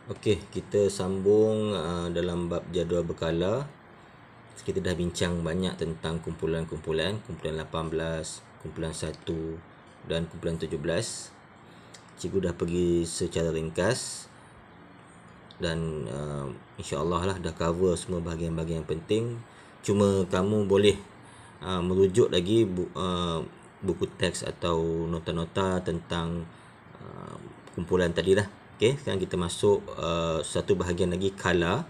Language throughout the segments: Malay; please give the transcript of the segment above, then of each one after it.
Okey, kita sambung dalam bab jadual berkala. Kita dah bincang banyak tentang kumpulan-kumpulan, kumpulan 18, kumpulan 1 dan kumpulan 17. Cikgu dah pergi secara ringkas dan insya-Allah lah dah cover semua bahagian-bahagian penting. Cuma kamu boleh merujuk lagi buku teks atau nota-nota tentang kumpulan tadi lah. Okey, sekarang kita masuk satu bahagian lagi, kala.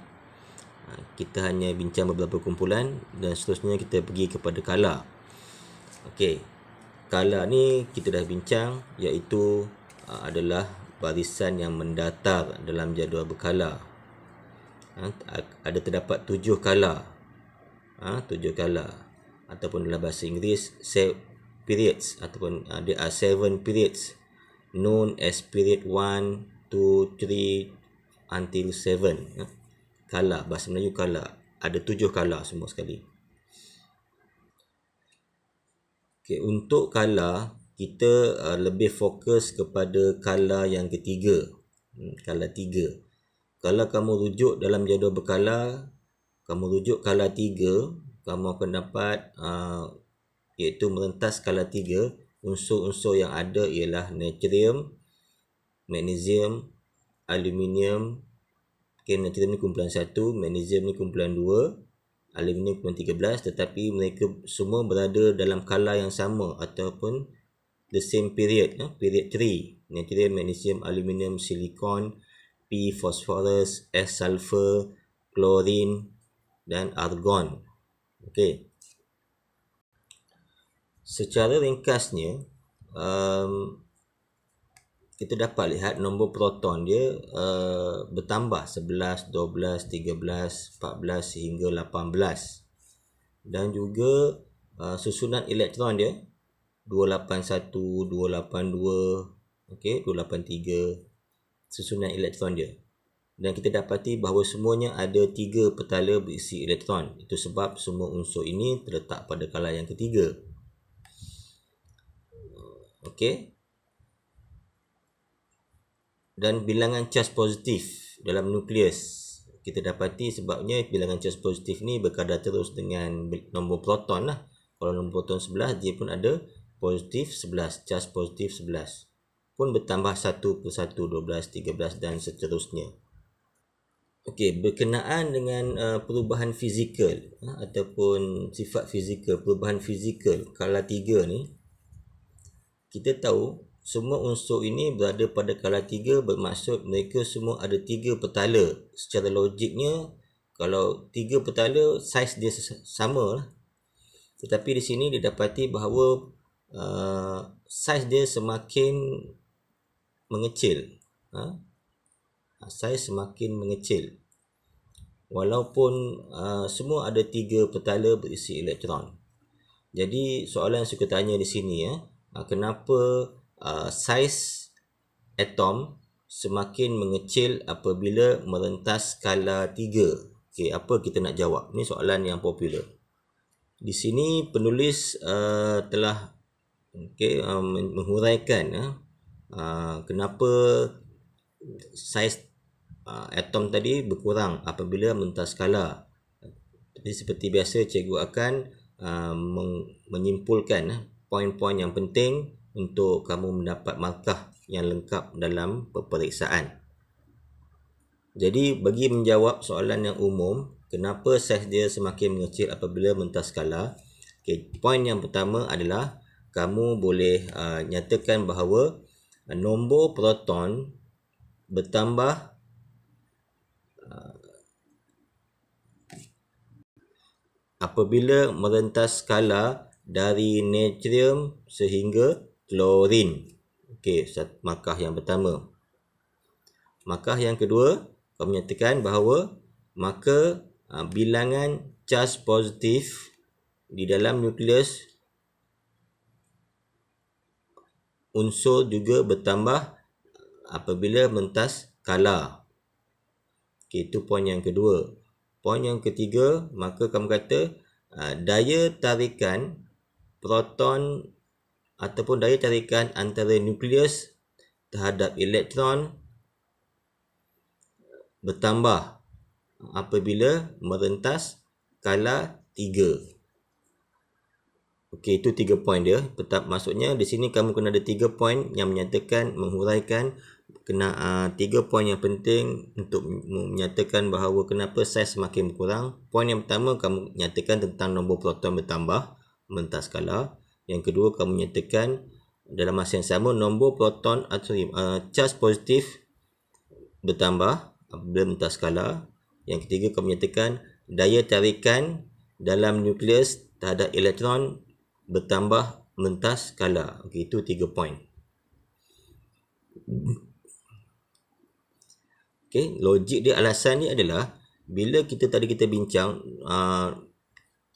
Kita hanya bincang beberapa kumpulan dan seterusnya kita pergi kepada kala. Okey, kala ni kita dah bincang, iaitu adalah barisan yang mendatar dalam jadual berkala. Ada terdapat 7 kala. 7 kala ataupun dalam bahasa Inggeris periods, ataupun there are 7 periods known as period 1, 2, 3 until 7. Kala, bahasa Melayu kala. Ada 7 kala semua sekali. Okay, untuk kala, kita lebih fokus kepada kala yang ketiga. Kala 3. Kalau kamu rujuk dalam jadual berkala, kamu rujuk kala 3, kamu akan dapat iaitu merentas kala 3, unsur-unsur yang ada ialah natrium, magnesium, aluminium. Okay, natrium ni kumpulan 1, magnesium ni kumpulan 2, aluminium kumpulan 13, tetapi mereka semua berada dalam kala yang sama ataupun the same period, period 3. Natrium, magnesium, aluminium, silikon, P phosphorus, S sulfur, klorin dan argon. Okey. Secara ringkasnya, kita dapat lihat nombor proton dia bertambah 11, 12, 13, 14 sehingga 18. Dan juga susunan elektron dia 281, 282, okey, 283, susunan elektron dia. Dan kita dapati bahawa semuanya ada 3 petala berisi elektron. Itu sebab semua unsur ini terletak pada kala yang ketiga. Okey. Dan bilangan charge positif dalam nukleus kita dapati sebabnya bilangan charge positif ni berkadar terus dengan nombor proton lah. Kalau nombor proton 11, dia pun ada positif 11, charge positif 11. Pun bertambah 1 per 1, 12, 13 dan seterusnya. Okey, berkenaan dengan perubahan fizikal ataupun sifat fizikal, perubahan fizikal kala 3 ni, kita tahu semua unsur ini berada pada kala 3, bermaksud mereka semua ada 3 petala. Secara logiknya, kalau 3 petala, saiz dia sama lah. Tetapi di sini didapati bahawa saiz dia semakin mengecil. Saiz semakin mengecil. Walaupun semua ada 3 petala berisi elektron. Jadi soalan yang suka tanya di sini, kenapa saiz atom semakin mengecil apabila merentas skala 3. Okey, apa kita nak jawab? Ini soalan yang popular. Di sini penulis telah menghuraikan kenapa saiz atom tadi berkurang apabila merentas skala. Jadi seperti biasa, cikgu akan menyimpulkan poin-poin yang penting untuk kamu mendapat markah yang lengkap dalam peperiksaan. Jadi bagi menjawab soalan yang umum, kenapa saiz dia semakin mengecil apabila merentas skala? Okay, poin yang pertama adalah kamu boleh nyatakan bahawa nombor proton bertambah apabila merentas skala dari natrium sehingga klorin. Okey, markah yang pertama. Markah yang kedua, kamu nyatakan bahawa maka bilangan charge positif di dalam nukleus unsur juga bertambah apabila merentas skala. Okey, itu poin yang kedua. Poin yang ketiga, maka kamu kata daya tarikan proton ataupun daya tarikan antara nukleus terhadap elektron bertambah apabila merentas skala 3. Okey, itu 3 poin dia. Maksudnya di sini kamu kena ada 3 poin yang menyatakan, menghuraikan, kena 3 poin yang penting untuk menyatakan bahawa kenapa saiz semakin berkurang. Poin yang pertama, kamu nyatakan tentang nombor proton bertambah merentas skala. Yang kedua, kamu nyatakan dalam masa yang sama nombor proton atau charge positif bertambah apabila merentas skala. Yang ketiga, kamu nyatakan daya tarikan dalam nukleus terhadap elektron bertambah merentas skala. Okey, itu 3 poin. Okey, logik dia, alasan ni adalah bila kita bincang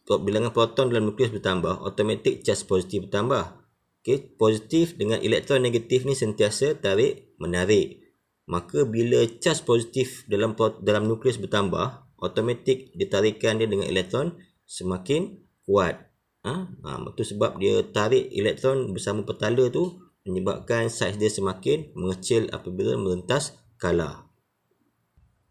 bilangan proton dalam nukleus bertambah, automatik charge positif bertambah. Okey, positif dengan elektron negatif ni sentiasa tarik menarik. Maka bila charge positif dalam nukleus bertambah, automatik ditarikan dia dengan elektron semakin kuat. Itu sebab dia tarik elektron bersama petala tu, menyebabkan saiz dia semakin mengecil apabila merentas skala.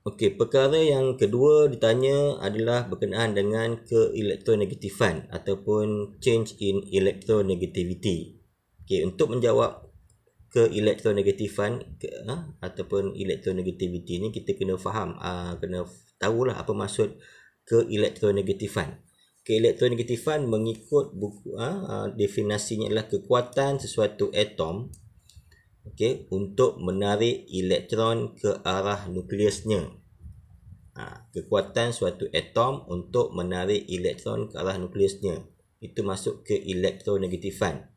Okey, perkara yang kedua ditanya adalah berkenaan dengan keelektronegatifan ataupun change in electronegativity. Okey, untuk menjawab keelektronegatifan ataupun electronegativity ni, kita kena faham, kena tahulah apa maksud keelektronegatifan. Keelektronegatifan mengikut buku definisinya adalah kekuatan sesuatu atom, okey, untuk menarik elektron ke arah nukleusnya. Kekuatan suatu atom untuk menarik elektron ke arah nukleusnya, itu masuk ke elektronegatifan.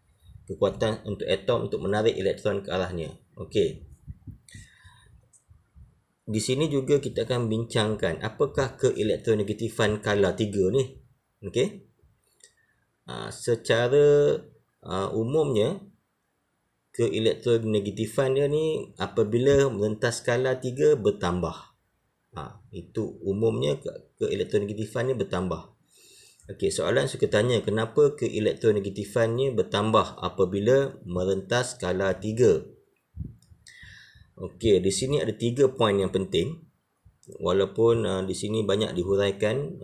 Kekuatan untuk atom untuk menarik elektron ke arahnya. Okey. Di sini juga kita akan bincangkan apakah keelektronegatifan skala 3 ni. Okey. Secara umumnya keelektronegatifan dia ni apabila merentas skala 3 bertambah. Itu umumnya keelektronegatifan ni bertambah. Okey, soalan suka tanya, kenapa keelektronegatifan ni bertambah apabila merentas skala 3? Okey, di sini ada 3 poin yang penting. Walaupun di sini banyak dihuraikan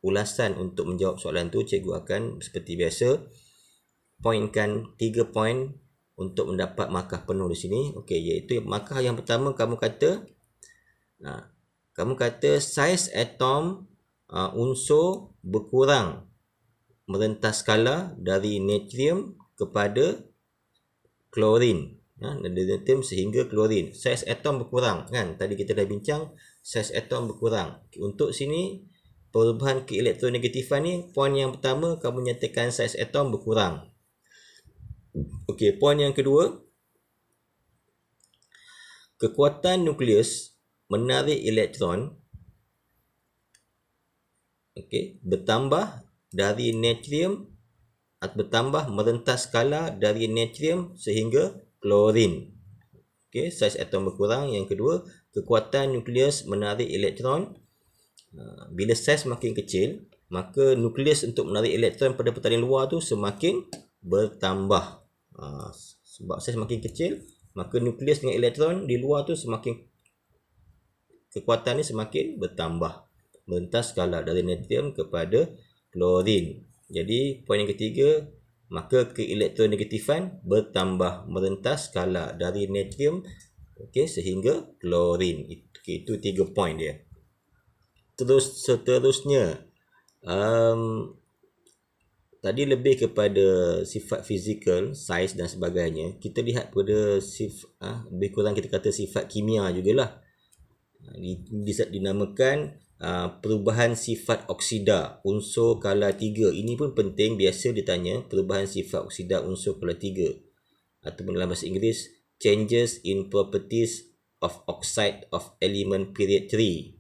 ulasan untuk menjawab soalan tu, cikgu akan seperti biasa poinkan 3 poin untuk mendapat markah penuh di sini. Okey, iaitu markah yang pertama, kamu kata saiz atom unsur berkurang merentas skala dari natrium kepada klorin, dari natrium sehingga klorin. Saiz atom berkurang, kan? Tadi kita dah bincang saiz atom berkurang. Untuk sini perubahan keelektronegatifan ni, poin yang pertama kamu nyatakan saiz atom berkurang. Okey, poin yang kedua, kekuatan nukleus menarik elektron bertambah dari natrium, atau bertambah merentas skala dari natrium sehingga klorin. Okey, saiz atom berkurang. Yang kedua, kekuatan nukleus menarik elektron. Bila saiz makin kecil, maka nukleus untuk menarik elektron pada pertalian luar tu semakin bertambah. Sebab saiz makin kecil, maka nukleus dengan elektron di luar tu kekuatan ni semakin bertambah merentas skala dari natrium kepada klorin. Jadi poin yang ketiga, maka keelektronegatifan bertambah merentas skala dari natrium sehingga klorin. Itu 3 poin dia. Seterusnya, tadi lebih kepada sifat fizikal, saiz dan sebagainya. Kita lihat pada lebih kurang kita kata sifat kimia jugalah. Dinamakan perubahan sifat oksida unsur skala 3. Ini pun penting, biasa ditanya perubahan sifat oksida unsur skala 3, ataupun dalam bahasa Inggeris changes in properties of oxide of element period 3.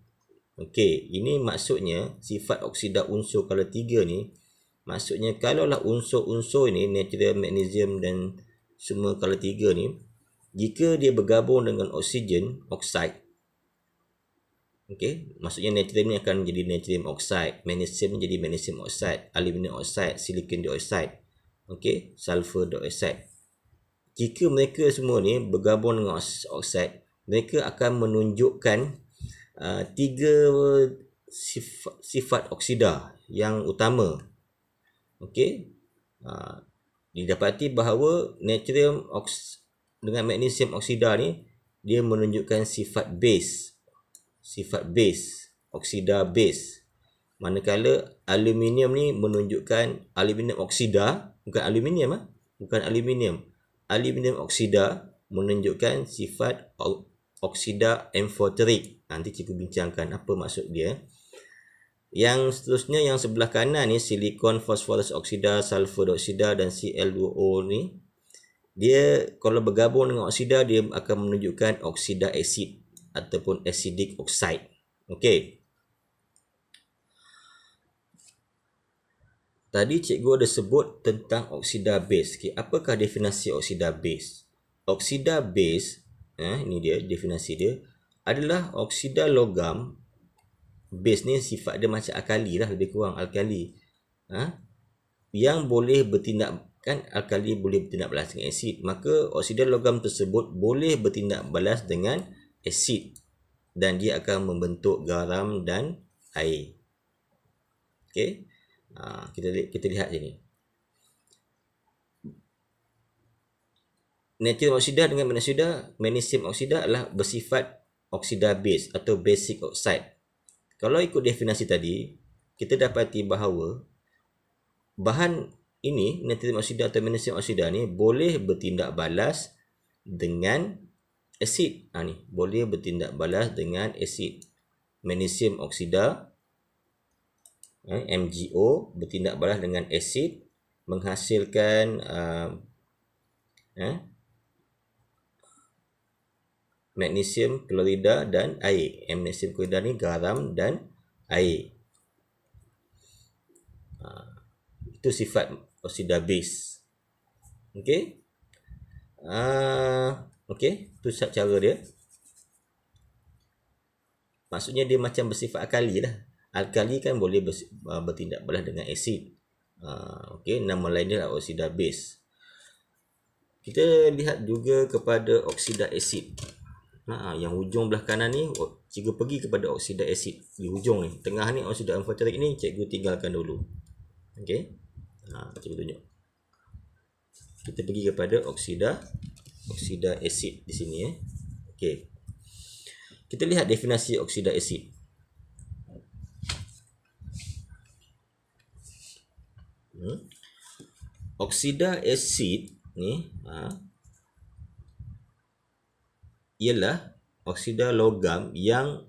Okey, ini maksudnya sifat oksida unsur skala 3 ni, maksudnya kalaulah unsur-unsur ini, natrium, magnesium dan semua skala 3 ni, jika dia bergabung dengan oksigen, oksida, okey, maksudnya natrium ni akan menjadi natrium oxide, magnesium menjadi magnesium oxide, aluminium oxide, silicon dioxide, okey, sulfur dioxide. Jika mereka semua ni bergabung dengan oxide, mereka akan menunjukkan tiga sifat oksida yang utama. Okey. Didapati bahawa natrium dengan magnesium oksida ni dia menunjukkan sifat base. Sifat base, oksida base. Manakala aluminium ni menunjukkan aluminium oksida, bukan aluminium bukan aluminium. Aluminium oksida menunjukkan sifat oksida amphoteric. Nanti cikgu bincangkan apa maksud dia. Yang seterusnya yang sebelah kanan ni silikon fosforus oksida, sulfur oksida dan Cl2O ni, dia kalau bergabung dengan oksida dia akan menunjukkan oksida asid ataupun acidic oxide. Okey. Tadi cikgu ada sebut tentang oksida base. Okay, apakah definisi oksida base? Oksida base, ini dia definisi dia, adalah oksida logam. Base ni sifat dia macam alkali lah, lebih kurang alkali. Yang boleh bertindak, kan alkali boleh bertindak balas dengan asid. Maka oksida logam tersebut boleh bertindak balas dengan asid. Dan dia akan membentuk garam dan air. Okey. Kita lihat sini. Natrium oksida dengan magnesium oksida adalah bersifat oksida base atau basic oxide. Kalau ikut definisi tadi, kita dapati bahawa bahan ini, natrium oksida atau magnesium oksida ni, boleh bertindak balas dengan asid. Ni boleh bertindak balas dengan asid. Magnesium oksida, MgO, bertindak balas dengan asid, menghasilkan magnesium klorida dan air. Magnesium klorida ni garam dan air. Itu sifat oksida base. Okey. Okey, tu cara dia. Maksudnya dia macam bersifat alkali lah. Alkali kan boleh bertindak balas dengan asid. Okey, nama lain dia lah oksida base. Kita lihat juga kepada oksida asid. Yang hujung belah kanan ni, cikgu pergi kepada oksida asid. Di hujung ni, tengah ni oksida amphoteric ni, cikgu tinggalkan dulu. Okey. Cikgu tunjuk. Kita pergi kepada oksida asid di sini. Okey. Kita lihat definisi oksida asid. Oksida asid ni ialah oksida logam yang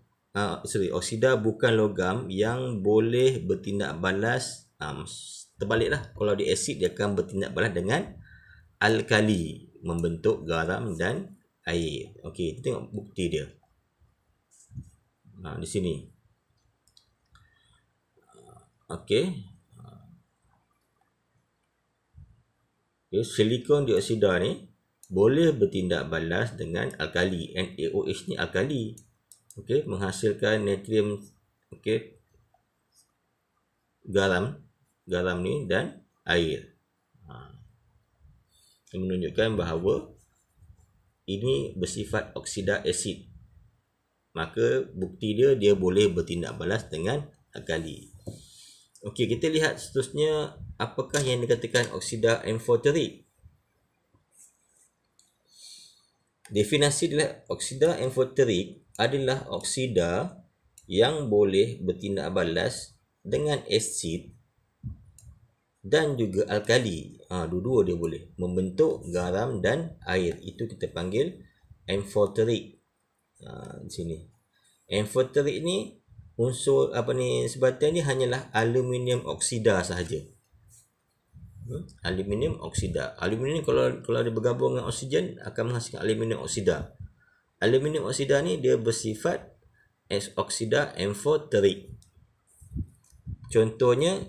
oksida bukan logam yang boleh bertindak balas, terbaliklah, kalau di asid dia akan bertindak balas dengan alkali, membentuk garam dan air. Okey, kita tengok bukti dia. Di sini. Okey. Silikon dioksida ni boleh bertindak balas dengan alkali. NaOH ni alkali. Okey, menghasilkan natrium, okey, garam ni dan air. Ini menunjukkan bahawa ini bersifat oksida asid. Maka bukti dia boleh bertindak balas dengan alkali. Okey, kita lihat seterusnya apakah yang dikatakan oksida amphoteric. Definisi dia, oksida amphoteric adalah oksida yang boleh bertindak balas dengan asid dan juga alkali. Dua-dua dia boleh membentuk garam dan air. Itu kita panggil amphoteric. Di sini. Amphoteric ni unsur sebatan ni hanyalah aluminium oksida sahaja. Aluminium oksida. Aluminium kalau dia bergabung dengan oksigen akan menghasilkan aluminium oksida. Aluminium oksida ni dia bersifat oksida amphoteric. Contohnya,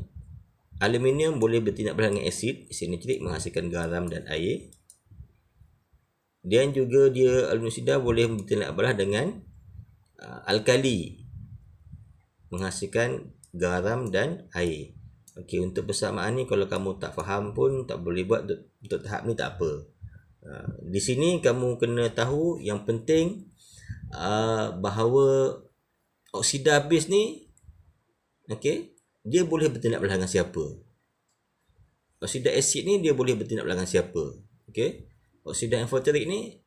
aluminium boleh bertindak balas dengan asid nitrik menghasilkan garam dan air. Dan juga aluminium oksida boleh bertindak balas dengan alkali, menghasilkan garam dan air. Okey, untuk persamaan ni kalau kamu tak faham pun tak boleh buat untuk tahap ni, tak apa. Di sini kamu kena tahu yang penting bahawa oksida base ni, okey, dia boleh bertindak belah dengan siapa? Oksida asid ni dia boleh bertindak belah dengan siapa? Okey. Oksida amphoteric ni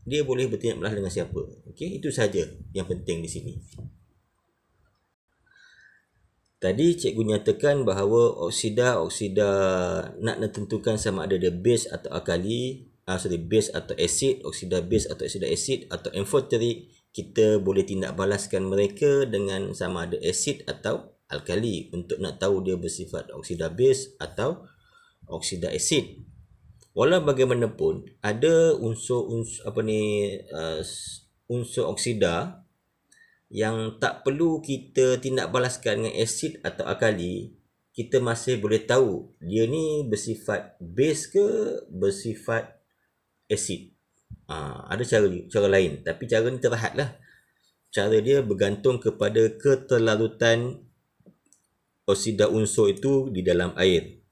dia boleh bertindak belah dengan siapa? Okey, itu saja yang penting di sini. Tadi cikgu nyatakan bahawa oksida nak tentukan sama ada dia base atau alkali, base atau asid, oksida base atau oksida asid atau amphoteric, kita boleh tindak balaskan mereka dengan sama ada asid atau alkali untuk nak tahu dia bersifat oksida base atau oksida asid. Walau bagaimanapun ada unsur oksida yang tak perlu kita tindak balaskan dengan asid atau alkali, kita masih boleh tahu dia ni bersifat base ke bersifat asid. Ada cara lain, tapi cara ni terhad lah. Cara dia bergantung kepada keterlarutan oksida unsur itu di dalam air.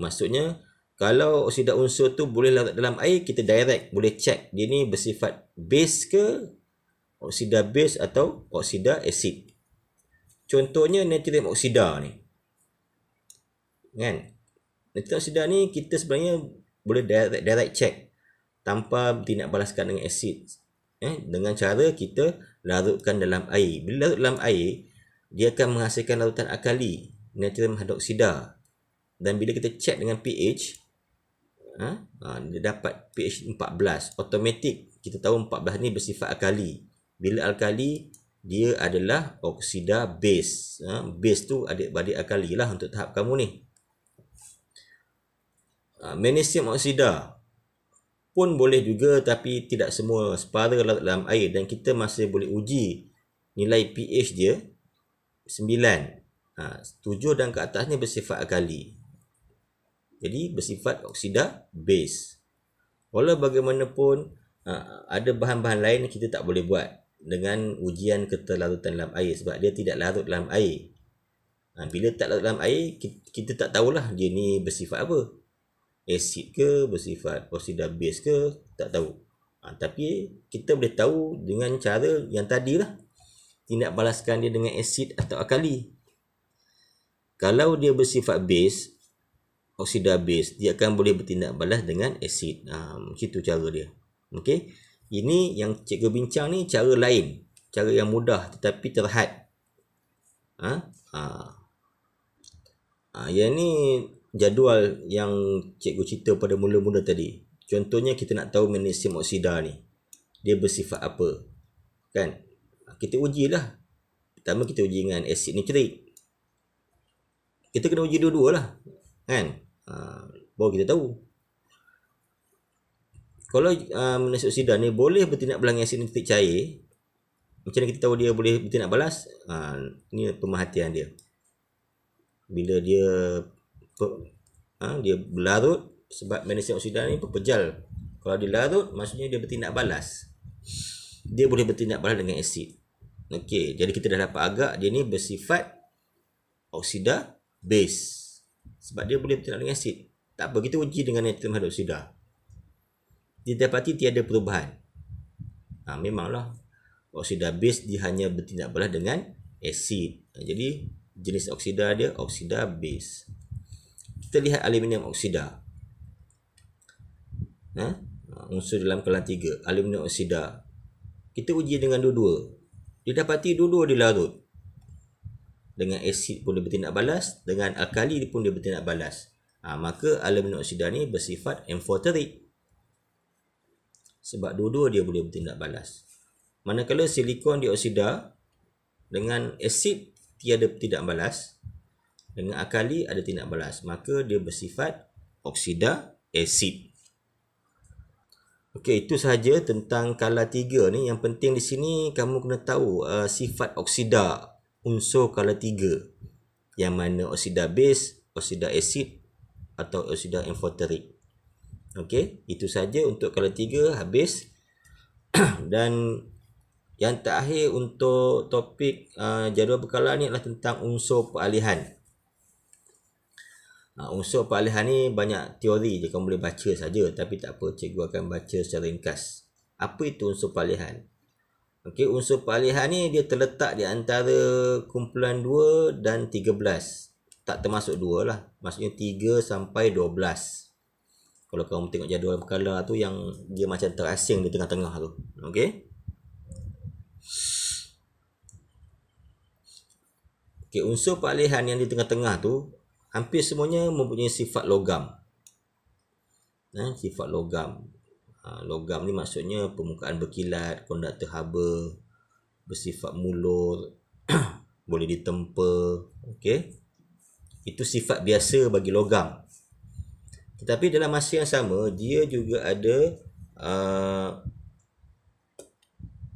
Maksudnya kalau oksida unsur tu boleh larut dalam air, kita direct boleh check dia ni bersifat base ke oksida base atau oksida asid. Contohnya natrium oksida ni, kan? Natrium oksida ni kita sebenarnya boleh direct check tanpa tindak balaskan dengan asid, dengan cara kita larutkan dalam air. Bila larut dalam air, dia akan menghasilkan larutan alkali, natrium hidroksida. Dan bila kita check dengan pH, dia dapat pH 14. Automatik kita tahu 14 ni bersifat alkali. Bila alkali, dia adalah oksida base. Base tu adik-beradik alkali lah untuk tahap kamu ni. Magnesium oksida pun boleh juga, tapi tidak semua separa larut dalam air, dan kita masih boleh uji nilai pH dia 9. 7 dan ke atas ni bersifat alkali. Jadi bersifat oksida base. Walau bagaimanapun ada bahan-bahan lain kita tak boleh buat dengan ujian keterlarutan dalam air, sebab dia tidak larut dalam air. Bila tak larut dalam air, kita tak tahulah dia ni bersifat apa. Asid ke, bersifat oksida base ke, tak tahu. Tapi kita boleh tahu dengan cara yang tadilah, tindak balaskan dia dengan asid atau alkali. Kalau dia bersifat base, oksida base, dia akan boleh bertindak balas dengan asid. Begitu cara dia. Okey. Ini yang cikgu bincang ni cara lain, cara yang mudah tetapi terhad. Yang ni jadual yang cikgu cerita pada mula-mula tadi. Contohnya kita nak tahu magnesium oksida ni, dia bersifat apa, kan? Kita ujilah. Pertama kita uji dengan asid nitrik. Kita kena uji dua-dua lah, kan? Baru kita tahu. Kalau magnesium oksida ni boleh bertindak balas dengan asid nitrik cair, macam mana kita tahu dia boleh bertindak balas? Ini pemerhatian dia. Bila dia berlarut, sebab magnesium oksida ni berpejal. Kalau dia larut, maksudnya dia bertindak balas. Dia boleh bertindak balas dengan asid. Okey, jadi kita dah dapat agak dia ni bersifat oksida base, sebab dia boleh bertindak dengan asid. Tak apa, kita uji dengan natrium hidroksida. Didapati tiada perubahan. Memanglah oksida base dia hanya bertindak balas dengan asid. Jadi jenis oksida dia oksida base. Kita lihat aluminium oksida. Unsur dalam kelas 3, aluminium oksida. Kita uji dengan dua-dua. Didapati dua-dua dilarut. Dengan asid pun dia bertindak balas, dengan alkali pun dia bertindak balas. Maka aluminium oksida ni bersifat amphoteric, sebab dua-dua dia boleh bertindak balas. Manakala silikon dioksida, dengan asid tiada tindak balas, dengan alkali ada tindak balas, maka dia bersifat oksida asid. Okey, itu sahaja tentang kala 3 ni. Yang penting di sini kamu kena tahu sifat oksida unsur kala 3, yang mana oksida base, oksida asid atau oksida amphoteric. Okey, itu saja untuk kala 3 habis. Dan yang terakhir untuk topik jadual berkala ni adalah tentang unsur peralihan. Unsur peralihan ni banyak teori je, kamu boleh baca saja, tapi tak apa, cikgu akan baca secara ringkas. Apa itu unsur peralihan? Okey, unsur peralihan ni dia terletak di antara kumpulan 2 dan 13. Tak termasuk 2 lah. Maksudnya 3 sampai 12. Kalau kamu tengok jadual berkala tu yang dia macam terasing di tengah-tengah tu. Okey. Okey, unsur peralihan yang di tengah-tengah tu hampir semuanya mempunyai sifat logam. Sifat logam. Logam ni maksudnya permukaan berkilat, konduktor haba, bersifat mulur, boleh ditempa. Okey. Itu sifat biasa bagi logam. Tetapi dalam masa yang sama, dia juga ada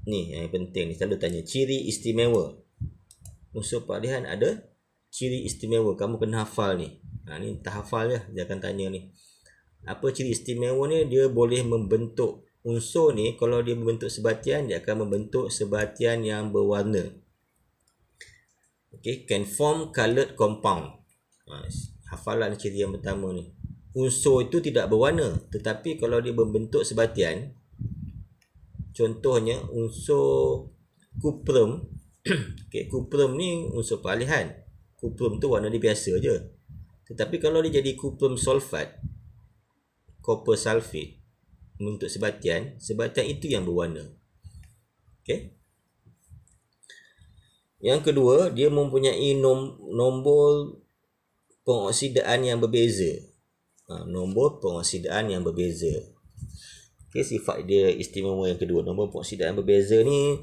ni yang penting ni, selalu tanya ciri istimewa. Unsur peralihan ada ciri istimewa, kamu kena hafal ni. Ni tak hafal je, dia akan tanya ni. Apa ciri istimewa ni? Dia boleh membentuk unsur ni. Kalau dia membentuk sebatian, dia akan membentuk sebatian yang berwarna. Okay, can form colored compound. Hafalan ciri yang pertama ni. Unsur itu tidak berwarna, tetapi kalau dia membentuk sebatian, contohnya unsur kuprum. Okay, kuprum ni unsur peralihan. Kuprum tu warna dia biasa je. Tetapi kalau dia jadi kuprum sulfat, copper sulfate, untuk sebatian itu yang berwarna. Okay. Yang kedua, dia mempunyai nombor pengoksidaan yang berbeza. Nombor pengoksidaan yang berbeza. Okay, sifat dia istimewa yang kedua, nombor pengoksidaan berbeza ni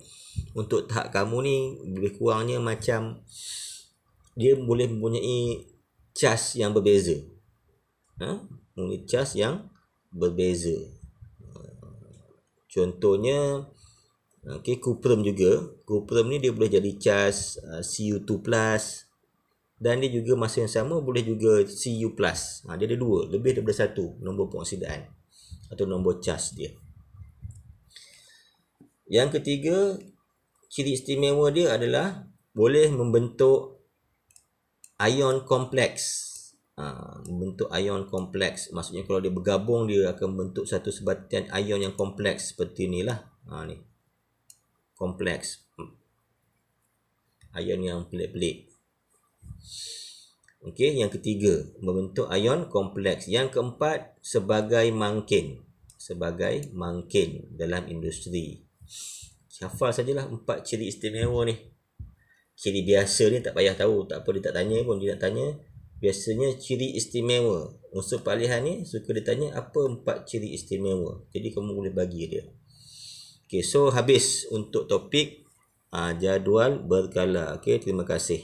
untuk tahap kamu ni lebih kurangnya macam dia boleh mempunyai cas yang berbeza. Mempunyai cas yang berbeza. Contohnya kuprum juga. Kuprum ni dia boleh jadi cas Cu2+, dan dia juga masa yang sama boleh juga Cu+. Dia ada dua, lebih daripada satu nombor pengoksidaan atau nombor cas dia. Yang ketiga, ciri istimewa dia adalah boleh membentuk ion kompleks. Membentuk ion kompleks, maksudnya kalau dia bergabung, dia akan membentuk satu sebatian ion yang kompleks seperti inilah. Ni kompleks, ion yang pelik-pelik. Okey, yang ketiga membentuk ion kompleks. Yang keempat, sebagai mangkin dalam industri. Hafal sajalah 4 ciri istimewa ni. Ciri biasa ni tak payah tahu, tak apa dia tak tanya pun. Dia nak tanya biasanya ciri istimewa. Unsur peralihan ni suka ditanya apa 4 ciri istimewa. Jadi kamu boleh bagi dia. Okay, so habis untuk topik jadual berkala. Okay, terima kasih.